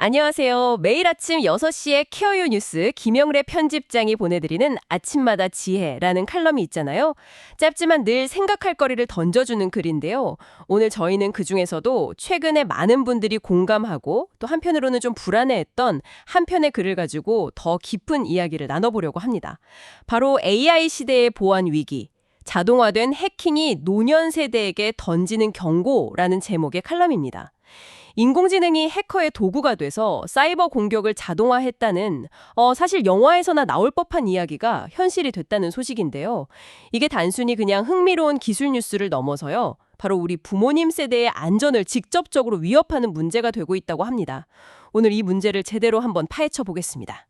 안녕하세요. 매일 아침 6시에 케어유 뉴스 김영래 편집장이 보내드리는 아침마다 지혜라는 칼럼이 있잖아요. 짧지만 늘 생각할 거리를 던져주는 글인데요. 오늘 저희는 그중에서도 최근에 많은 분들이 공감하고 또 한편으로는 좀 불안해했던 한 편의 글을 가지고 더 깊은 이야기를 나눠보려고 합니다. 바로 AI 시대의 보안 위기, 자동화된 해킹이 노년 세대에게 던지는 경고라는 제목의 칼럼입니다. 인공지능이 해커의 도구가 돼서 사이버 공격을 자동화했다는 사실 영화에서나 나올 법한 이야기가 현실이 됐다는 소식인데요. 이게 단순히 그냥 흥미로운 기술 뉴스를 넘어서요. 바로 우리 부모님 세대의 안전을 직접적으로 위협하는 문제가 되고 있다고 합니다. 오늘 이 문제를 제대로 한번 파헤쳐 보겠습니다.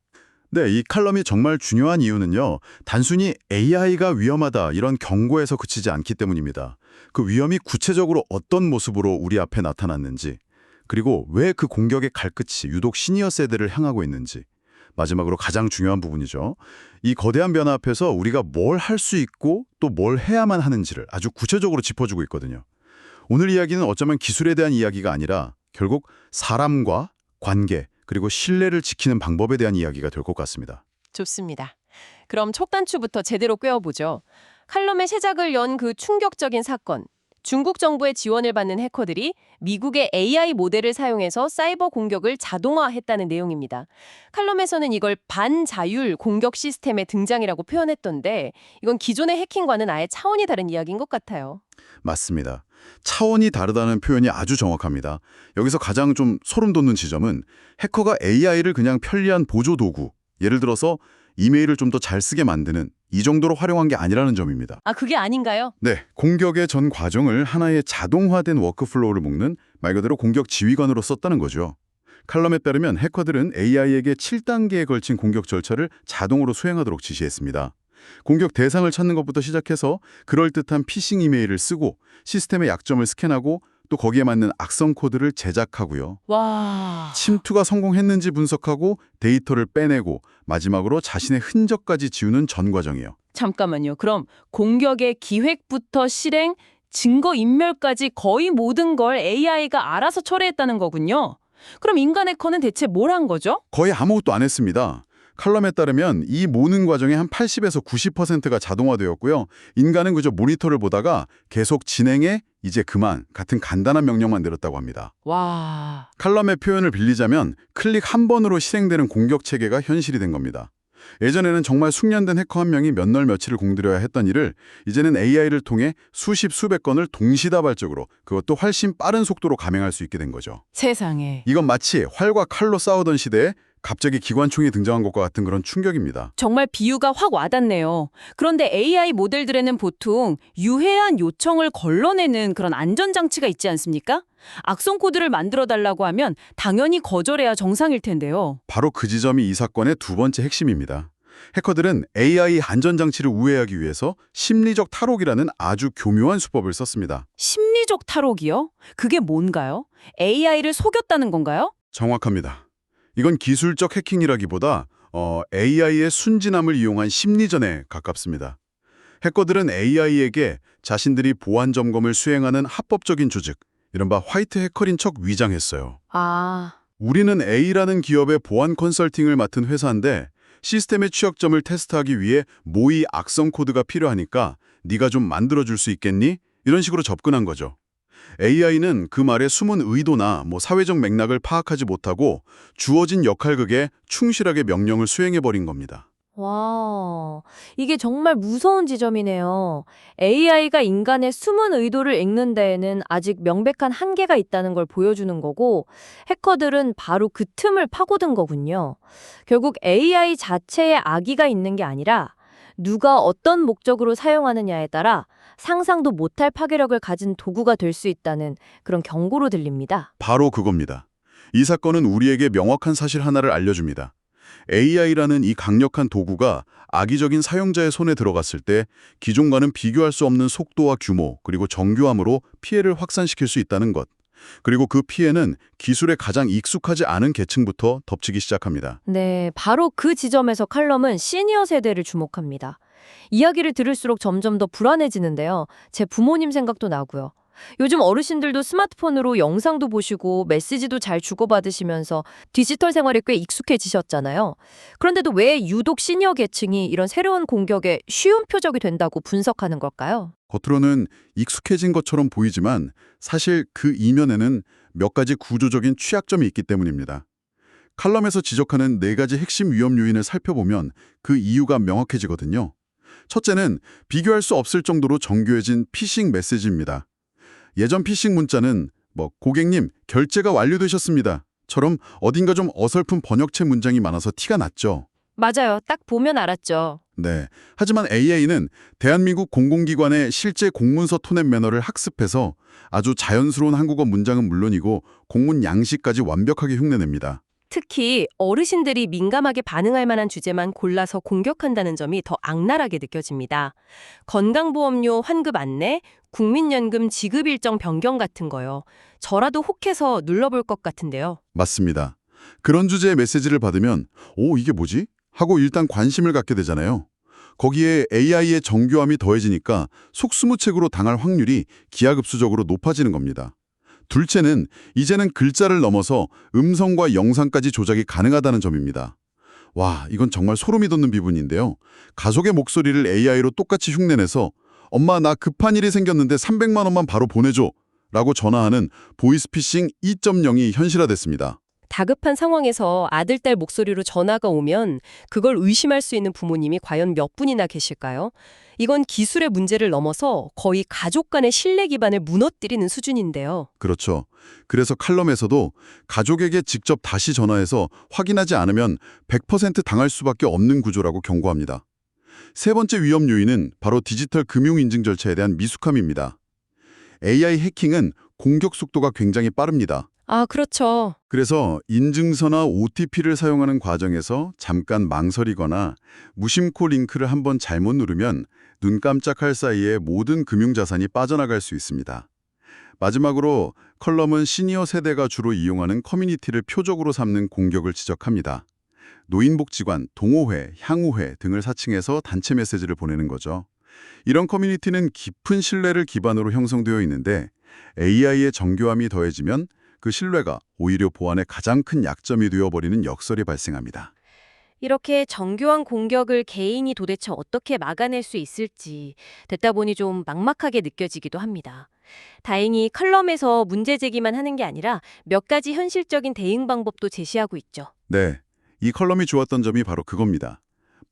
네, 이 칼럼이 정말 중요한 이유는요. 단순히 AI가 위험하다 이런 경고에서 그치지 않기 때문입니다. 그 위험이 구체적으로 어떤 모습으로 우리 앞에 나타났는지, 그리고 왜 그 공격의 칼끝이 유독 시니어 세대를 향하고 있는지, 마지막으로 가장 중요한 부분이죠. 이 거대한 변화 앞에서 우리가 뭘 할 수 있고 또 뭘 해야만 하는지를 아주 구체적으로 짚어주고 있거든요. 오늘 이야기는 어쩌면 기술에 대한 이야기가 아니라 결국 사람과 관계, 그리고 신뢰를 지키는 방법에 대한 이야기가 될 것 같습니다. 좋습니다. 그럼 첫 단추부터 제대로 꿰어보죠. 칼럼의 시작을 연 그 충격적인 사건. 중국 정부의 지원을 받는 해커들이 미국의 AI 모델을 사용해서 사이버 공격을 자동화했다는 내용입니다. 칼럼에서는 이걸 반자율 공격 시스템의 등장이라고 표현했던데 이건 기존의 해킹과는 아예 차원이 다른 이야기인 것 같아요. 맞습니다. 차원이 다르다는 표현이 아주 정확합니다. 여기서 가장 좀 소름 돋는 지점은 해커가 AI를 그냥 편리한 보조 도구, 예를 들어서 이메일을 좀 더 잘 쓰게 만드는 이 정도로 활용한 게 아니라는 점입니다. 아, 그게 아닌가요? 네, 공격의 전 과정을 하나의 자동화된 워크플로우를 묶는 말 그대로 공격 지휘관으로 썼다는 거죠. 칼럼에 따르면 해커들은 AI에게 7단계에 걸친 공격 절차를 자동으로 수행하도록 지시했습니다. 공격 대상을 찾는 것부터 시작해서 그럴듯한 피싱 이메일을 쓰고 시스템의 약점을 스캔하고 또 거기에 맞는 악성 코드를 제작하고요. 와. 침투가 성공했는지 분석하고 데이터를 빼내고 마지막으로 자신의 흔적까지 지우는 전 과정이에요. 잠깐만요. 그럼 공격의 기획부터 실행, 증거인멸까지 거의 모든 걸 AI가 알아서 처리했다는 거군요. 그럼 인간 해커는 대체 뭘 한 거죠? 거의 아무것도 안 했습니다. 칼럼에 따르면 이 모든 과정의 한 80에서 90%가 자동화되었고요. 인간은 그저 모니터를 보다가 계속 진행해, 이제 그만 같은 간단한 명령만 내렸다고 합니다. 와. 칼럼의 표현을 빌리자면 클릭 한 번으로 실행되는 공격 체계가 현실이 된 겁니다. 예전에는 정말 숙련된 해커 한 명이 몇 날 며칠을 공들여야 했던 일을 이제는 AI를 통해 수십 수백 건을 동시다발적으로 그것도 훨씬 빠른 속도로 감행할 수 있게 된 거죠. 세상에. 이건 마치 활과 칼로 싸우던 시대에 갑자기 기관총이 등장한 것과 같은 그런 충격입니다. 정말 비유가 확 와닿네요. 그런데 AI 모델들에는 보통 유해한 요청을 걸러내는 그런 안전장치가 있지 않습니까? 악성 코드를 만들어 달라고 하면 당연히 거절해야 정상일 텐데요. 바로 그 지점이 이 사건의 두 번째 핵심입니다. 해커들은 AI 안전장치를 우회하기 위해서 심리적 탈옥이라는 아주 교묘한 수법을 썼습니다. 심리적 탈옥이요? 그게 뭔가요? AI를 속였다는 건가요? 정확합니다. 이건 기술적 해킹이라기보다 AI의 순진함을 이용한 심리전에 가깝습니다. 해커들은 AI에게 자신들이 보안 점검을 수행하는 합법적인 조직, 이른바 화이트 해커린 척 위장했어요. 아, 우리는 A라는 기업의 보안 컨설팅을 맡은 회사인데 시스템의 취약점을 테스트하기 위해 모의 악성 코드가 필요하니까 네가 좀 만들어줄 수 있겠니? 이런 식으로 접근한 거죠. AI는 그 말의 숨은 의도나 사회적 맥락을 파악하지 못하고 주어진 역할극에 충실하게 명령을 수행해버린 겁니다. 와, 이게 정말 무서운 지점이네요. AI가 인간의 숨은 의도를 읽는 데에는 아직 명백한 한계가 있다는 걸 보여주는 거고, 해커들은 바로 그 틈을 파고든 거군요. 결국 AI 자체에 악의가 있는 게 아니라 누가 어떤 목적으로 사용하느냐에 따라 상상도 못할 파괴력을 가진 도구가 될 수 있다는 그런 경고로 들립니다. 바로 그겁니다. 이 사건은 우리에게 명확한 사실 하나를 알려줍니다. AI라는 이 강력한 도구가 악의적인 사용자의 손에 들어갔을 때 기존과는 비교할 수 없는 속도와 규모, 그리고 정교함으로 피해를 확산시킬 수 있다는 것. 그리고 그 피해는 기술에 가장 익숙하지 않은 계층부터 덮치기 시작합니다. 네, 바로 그 지점에서 칼럼은 시니어 세대를 주목합니다. 이야기를 들을수록 점점 더 불안해지는데요. 제 부모님 생각도 나고요. 요즘 어르신들도 스마트폰으로 영상도 보시고 메시지도 잘 주고받으시면서 디지털 생활에 꽤 익숙해지셨잖아요. 그런데도 왜 유독 시니어 계층이 이런 새로운 공격에 쉬운 표적이 된다고 분석하는 걸까요? 겉으로는 익숙해진 것처럼 보이지만 사실 그 이면에는 몇 가지 구조적인 취약점이 있기 때문입니다. 칼럼에서 지적하는 4가지 핵심 위험 요인을 살펴보면 그 이유가 명확해지거든요. 첫째는 비교할 수 없을 정도로 정교해진 피싱 메시지입니다. 예전 피싱 문자는 고객님 결제가 완료되셨습니다 처럼 어딘가 좀 어설픈 번역체 문장이 많아서 티가 났죠. 맞아요. 딱 보면 알았죠. 네. 하지만 AI는 대한민국 공공기관의 실제 공문서 톤앤 매너를 학습해서 아주 자연스러운 한국어 문장은 물론이고 공문 양식까지 완벽하게 흉내냅니다. 특히 어르신들이 민감하게 반응할 만한 주제만 골라서 공격한다는 점이 더 악랄하게 느껴집니다. 건강보험료 환급 안내, 국민연금 지급 일정 변경 같은 거요. 저라도 혹해서 눌러볼 것 같은데요. 맞습니다. 그런 주제의 메시지를 받으면 오, 이게 뭐지? 하고 일단 관심을 갖게 되잖아요. 거기에 AI의 정교함이 더해지니까 속수무책으로 당할 확률이 기하급수적으로 높아지는 겁니다. 둘째는 이제는 글자를 넘어서 음성과 영상까지 조작이 가능하다는 점입니다. 와, 이건 정말 소름이 돋는 비분인데요. 가족의 목소리를 AI로 똑같이 흉내내서 엄마 나 급한 일이 생겼는데 300만 원만 바로 보내줘 라고 전화하는 보이스피싱 2.0이 현실화됐습니다. 다급한 상황에서 아들, 딸 목소리로 전화가 오면 그걸 의심할 수 있는 부모님이 과연 몇 분이나 계실까요? 이건 기술의 문제를 넘어서 거의 가족 간의 신뢰 기반을 무너뜨리는 수준인데요. 그렇죠. 그래서 칼럼에서도 가족에게 직접 다시 전화해서 확인하지 않으면 100% 당할 수밖에 없는 구조라고 경고합니다. 세 번째 위험 요인은 바로 디지털 금융 인증 절차에 대한 미숙함입니다. AI 해킹은 공격 속도가 굉장히 빠릅니다. 아, 그렇죠. 그래서 인증서나 OTP를 사용하는 과정에서 잠깐 망설이거나 무심코 링크를 한번 잘못 누르면 눈 깜짝할 사이에 모든 금융자산이 빠져나갈 수 있습니다. 마지막으로 컬럼은 시니어 세대가 주로 이용하는 커뮤니티를 표적으로 삼는 공격을 지적합니다. 노인복지관, 동호회, 향후회 등을 사칭해서 단체 메시지를 보내는 거죠. 이런 커뮤니티는 깊은 신뢰를 기반으로 형성되어 있는데 AI의 정교함이 더해지면 그 신뢰가 오히려 보안의 가장 큰 약점이 되어버리는 역설이 발생합니다. 이렇게 정교한 공격을 개인이 도대체 어떻게 막아낼 수 있을지 듣다 보니 좀 막막하게 느껴지기도 합니다. 다행히 컬럼에서 문제 제기만 하는 게 아니라 몇 가지 현실적인 대응 방법도 제시하고 있죠. 네, 이 컬럼이 좋았던 점이 바로 그겁니다.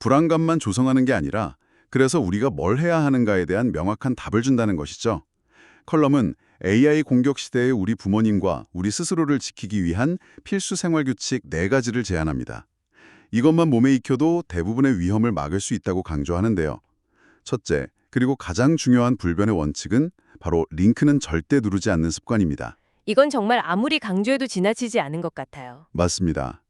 불안감만 조성하는 게 아니라 그래서 우리가 뭘 해야 하는가에 대한 명확한 답을 준다는 것이죠. 컬럼은 AI 공격 시대의 우리 부모님과 우리 스스로를 지키기 위한 필수 생활규칙 4가지를 제안합니다. 이것만 몸에 익혀도 대부분의 위험을 막을 수 있다고 강조하는데요. 첫째, 그리고 가장 중요한 불변의 원칙은 바로 링크는 절대 누르지 않는 습관입니다. 이건 정말 아무리 강조해도 지나치지 않은 것 같아요. 맞습니다.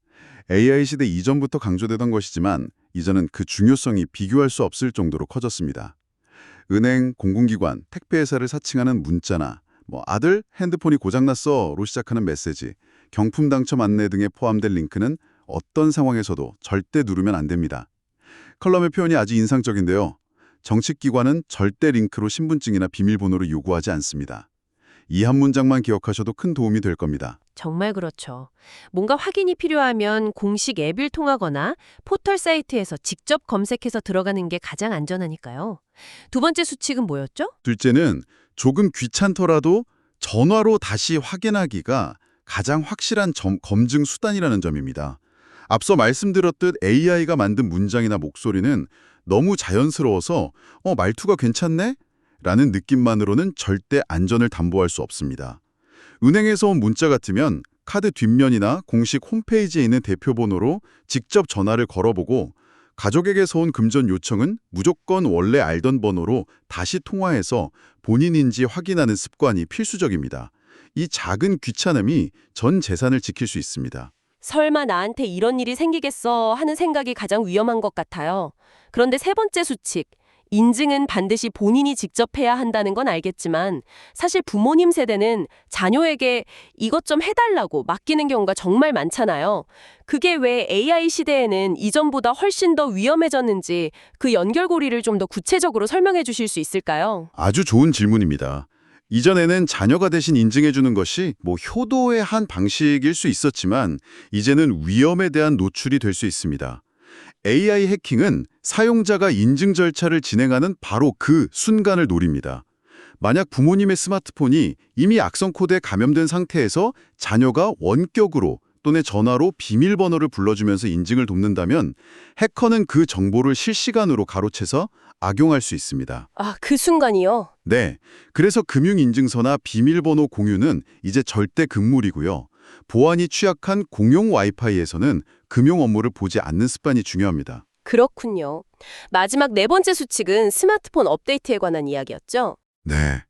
AI 시대 이전부터 강조되던 것이지만 이전은 그 중요성이 비교할 수 없을 정도로 커졌습니다. 은행, 공공기관, 택배회사를 사칭하는 문자나 아들 핸드폰이 고장났어로 시작하는 메시지, 경품 당첨 안내 등에 포함된 링크는 어떤 상황에서도 절대 누르면 안 됩니다. 컬럼의 표현이 아주 인상적인데요. 정치기관은 절대 링크로 신분증이나 비밀번호를 요구하지 않습니다. 이 한 문장만 기억하셔도 큰 도움이 될 겁니다. 정말 그렇죠. 뭔가 확인이 필요하면 공식 앱을 통하거나 포털 사이트에서 직접 검색해서 들어가는 게 가장 안전하니까요. 두 번째 수칙은 뭐였죠? 둘째는 조금 귀찮더라도 전화로 다시 확인하기가 가장 확실한 검증 수단이라는 점입니다. 앞서 말씀드렸듯 AI가 만든 문장이나 목소리는 너무 자연스러워서 말투가 괜찮네? 라는 느낌만으로는 절대 안전을 담보할 수 없습니다. 은행에서 온 문자 같으면 카드 뒷면이나 공식 홈페이지에 있는 대표번호로 직접 전화를 걸어보고 가족에게서 온 금전 요청은 무조건 원래 알던 번호로 다시 통화해서 본인인지 확인하는 습관이 필수적입니다. 이 작은 귀찮음이 전 재산을 지킬 수 있습니다. 설마 나한테 이런 일이 생기겠어 하는 생각이 가장 위험한 것 같아요. 그런데 세 번째 수칙, 인증은 반드시 본인이 직접 해야 한다는 건 알겠지만 사실 부모님 세대는 자녀에게 이것 좀 해달라고 맡기는 경우가 정말 많잖아요. 그게 왜 AI 시대에는 이전보다 훨씬 더 위험해졌는지 그 연결고리를 좀 더 구체적으로 설명해 주실 수 있을까요? 아주 좋은 질문입니다. 이전에는 자녀가 대신 인증해주는 것이 효도의 한 방식일 수 있었지만 이제는 위험에 대한 노출이 될 수 있습니다. AI 해킹은 사용자가 인증 절차를 진행하는 바로 그 순간을 노립니다. 만약 부모님의 스마트폰이 이미 악성 코드에 감염된 상태에서 자녀가 원격으로 또는 전화로 비밀번호를 불러주면서 인증을 돕는다면 해커는 그 정보를 실시간으로 가로채서 악용할 수 있습니다. 아, 그 순간이요? 네, 그래서 금융인증서나 비밀번호 공유는 이제 절대 금물이고요. 보안이 취약한 공용 와이파이에서는 금융 업무를 보지 않는 습관이 중요합니다. 그렇군요. 마지막 네 번째 수칙은 스마트폰 업데이트에 관한 이야기였죠? 네,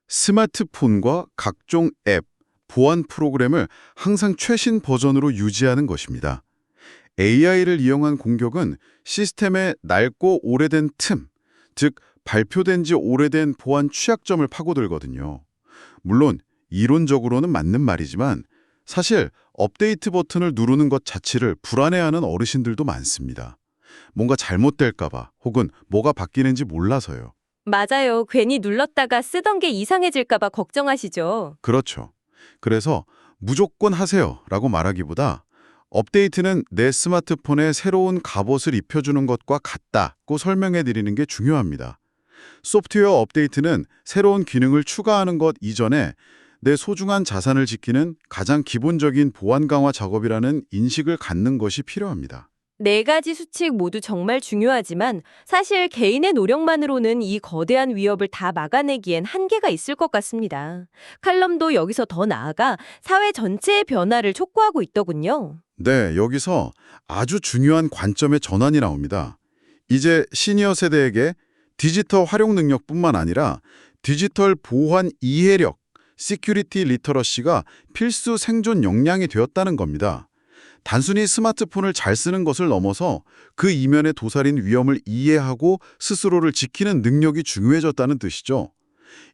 스마트폰과 각종 앱, 보안 프로그램을 항상 최신 버전으로 유지하는 것입니다. AI를 이용한 공격은 시스템의 낡고 오래된 틈, 즉 발표된 지 오래된 보안 취약점을 파고들거든요. 물론 이론적으로는 맞는 말이지만 사실 업데이트 버튼을 누르는 것 자체를 불안해하는 어르신들도 많습니다. 뭔가 잘못될까 봐 혹은 뭐가 바뀌는지 몰라서요. 맞아요. 괜히 눌렀다가 쓰던 게 이상해질까 봐 걱정하시죠. 그렇죠. 그래서 무조건 하세요라고 말하기보다 업데이트는 내 스마트폰에 새로운 갑옷을 입혀주는 것과 같다고 설명해 드리는 게 중요합니다. 소프트웨어 업데이트는 새로운 기능을 추가하는 것 이전에 내 소중한 자산을 지키는 가장 기본적인 보안 강화 작업이라는 인식을 갖는 것이 필요합니다. 네 가지 수칙 모두 정말 중요하지만 사실 개인의 노력만으로는 이 거대한 위협을 다 막아내기엔 한계가 있을 것 같습니다. 칼럼도 여기서 더 나아가 사회 전체의 변화를 촉구하고 있더군요. 네, 여기서 아주 중요한 관점의 전환이 나옵니다. 이제 시니어 세대에게 디지털 활용 능력뿐만 아니라 디지털 보안 이해력, 시큐리티 리터러시가 필수 생존 역량이 되었다는 겁니다. 단순히 스마트폰을 잘 쓰는 것을 넘어서 그 이면에 도사린 위험을 이해하고 스스로를 지키는 능력이 중요해졌다는 뜻이죠.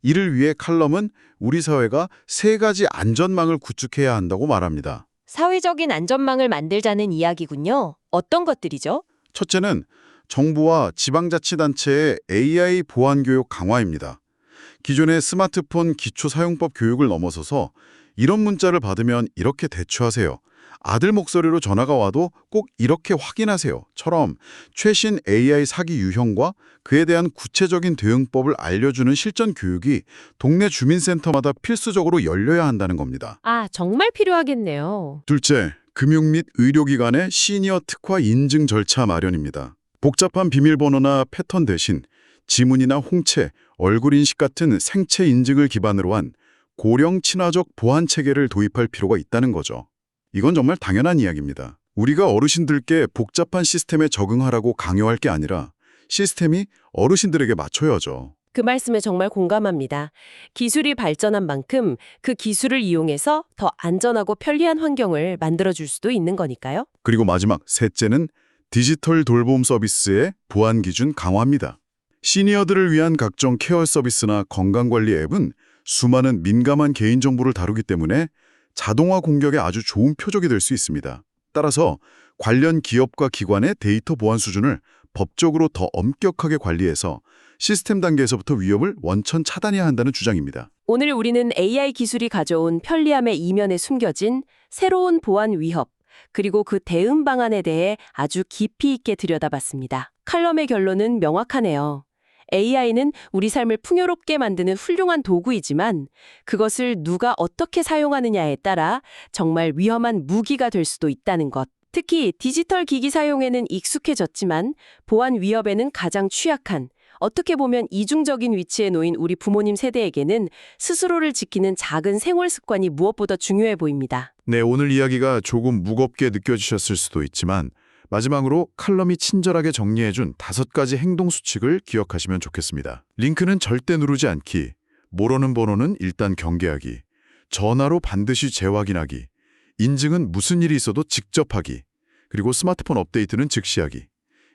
이를 위해 칼럼은 우리 사회가 세 가지 안전망을 구축해야 한다고 말합니다. 사회적인 안전망을 만들자는 이야기군요. 어떤 것들이죠? 첫째는 정부와 지방자치단체의 AI 보안 교육 강화입니다. 기존의 스마트폰 기초사용법 교육을 넘어서서 이런 문자를 받으면 이렇게 대처하세요. 아들 목소리로 전화가 와도 꼭 이렇게 확인하세요.처럼 최신 AI 사기 유형과 그에 대한 구체적인 대응법을 알려주는 실전 교육이 동네 주민센터마다 필수적으로 열려야 한다는 겁니다. 아, 정말 필요하겠네요. 둘째, 금융 및 의료기관의 시니어 특화 인증 절차 마련입니다. 복잡한 비밀번호나 패턴 대신 지문이나 홍채, 얼굴 인식 같은 생체 인증을 기반으로 한 고령 친화적 보안 체계를 도입할 필요가 있다는 거죠. 이건 정말 당연한 이야기입니다. 우리가 어르신들께 복잡한 시스템에 적응하라고 강요할 게 아니라 시스템이 어르신들에게 맞춰야죠. 그 말씀에 정말 공감합니다. 기술이 발전한 만큼 그 기술을 이용해서 더 안전하고 편리한 환경을 만들어줄 수도 있는 거니까요. 그리고 마지막 셋째는 디지털 돌봄 서비스의 보안 기준 강화입니다. 시니어들을 위한 각종 케어 서비스나 건강관리 앱은 수많은 민감한 개인정보를 다루기 때문에 자동화 공격에 아주 좋은 표적이 될 수 있습니다. 따라서 관련 기업과 기관의 데이터 보안 수준을 법적으로 더 엄격하게 관리해서 시스템 단계에서부터 위협을 원천 차단해야 한다는 주장입니다. 오늘 우리는 AI 기술이 가져온 편리함의 이면에 숨겨진 새로운 보안 위협, 그리고 그 대응 방안에 대해 아주 깊이 있게 들여다봤습니다. 칼럼의 결론은 명확하네요. AI는 우리 삶을 풍요롭게 만드는 훌륭한 도구이지만 그것을 누가 어떻게 사용하느냐에 따라 정말 위험한 무기가 될 수도 있다는 것. 특히 디지털 기기 사용에는 익숙해졌지만 보안 위협에는 가장 취약한, 어떻게 보면 이중적인 위치에 놓인 우리 부모님 세대에게는 스스로를 지키는 작은 생활 습관이 무엇보다 중요해 보입니다. 네, 오늘 이야기가 조금 무겁게 느껴지셨을 수도 있지만 마지막으로 칼럼이 친절하게 정리해준 5가지 행동 수칙을 기억하시면 좋겠습니다. 링크는 절대 누르지 않기, 모르는 번호는 일단 경계하기, 전화로 반드시 재확인하기, 인증은 무슨 일이 있어도 직접 하기, 그리고 스마트폰 업데이트는 즉시 하기.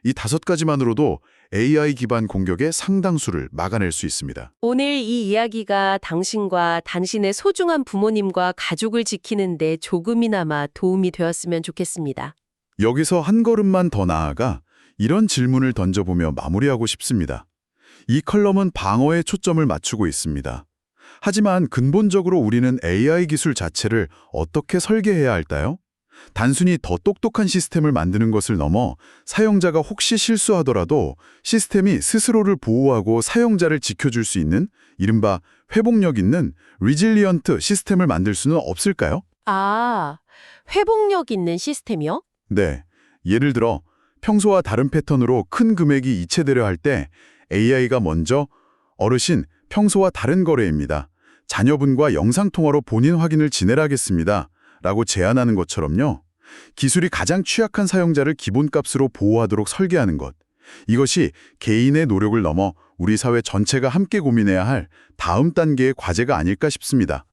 이 5가지만으로도 AI 기반 공격의 상당수를 막아낼 수 있습니다. 오늘 이 이야기가 당신과 당신의 소중한 부모님과 가족을 지키는 데 조금이나마 도움이 되었으면 좋겠습니다. 여기서 한 걸음만 더 나아가 이런 질문을 던져보며 마무리하고 싶습니다. 이 컬럼은 방어에 초점을 맞추고 있습니다. 하지만 근본적으로 우리는 AI 기술 자체를 어떻게 설계해야 할까요? 단순히 더 똑똑한 시스템을 만드는 것을 넘어 사용자가 혹시 실수하더라도 시스템이 스스로를 보호하고 사용자를 지켜줄 수 있는 이른바 회복력 있는 리질리언트 시스템을 만들 수는 없을까요? 아, 회복력 있는 시스템이요? 네. 예를 들어 평소와 다른 패턴으로 큰 금액이 이체되려 할 때 AI가 먼저 어르신, 평소와 다른 거래입니다. 자녀분과 영상통화로 본인 확인을 지내라겠습니다. 라고 제안하는 것처럼요. 기술이 가장 취약한 사용자를 기본값으로 보호하도록 설계하는 것. 이것이 개인의 노력을 넘어 우리 사회 전체가 함께 고민해야 할 다음 단계의 과제가 아닐까 싶습니다.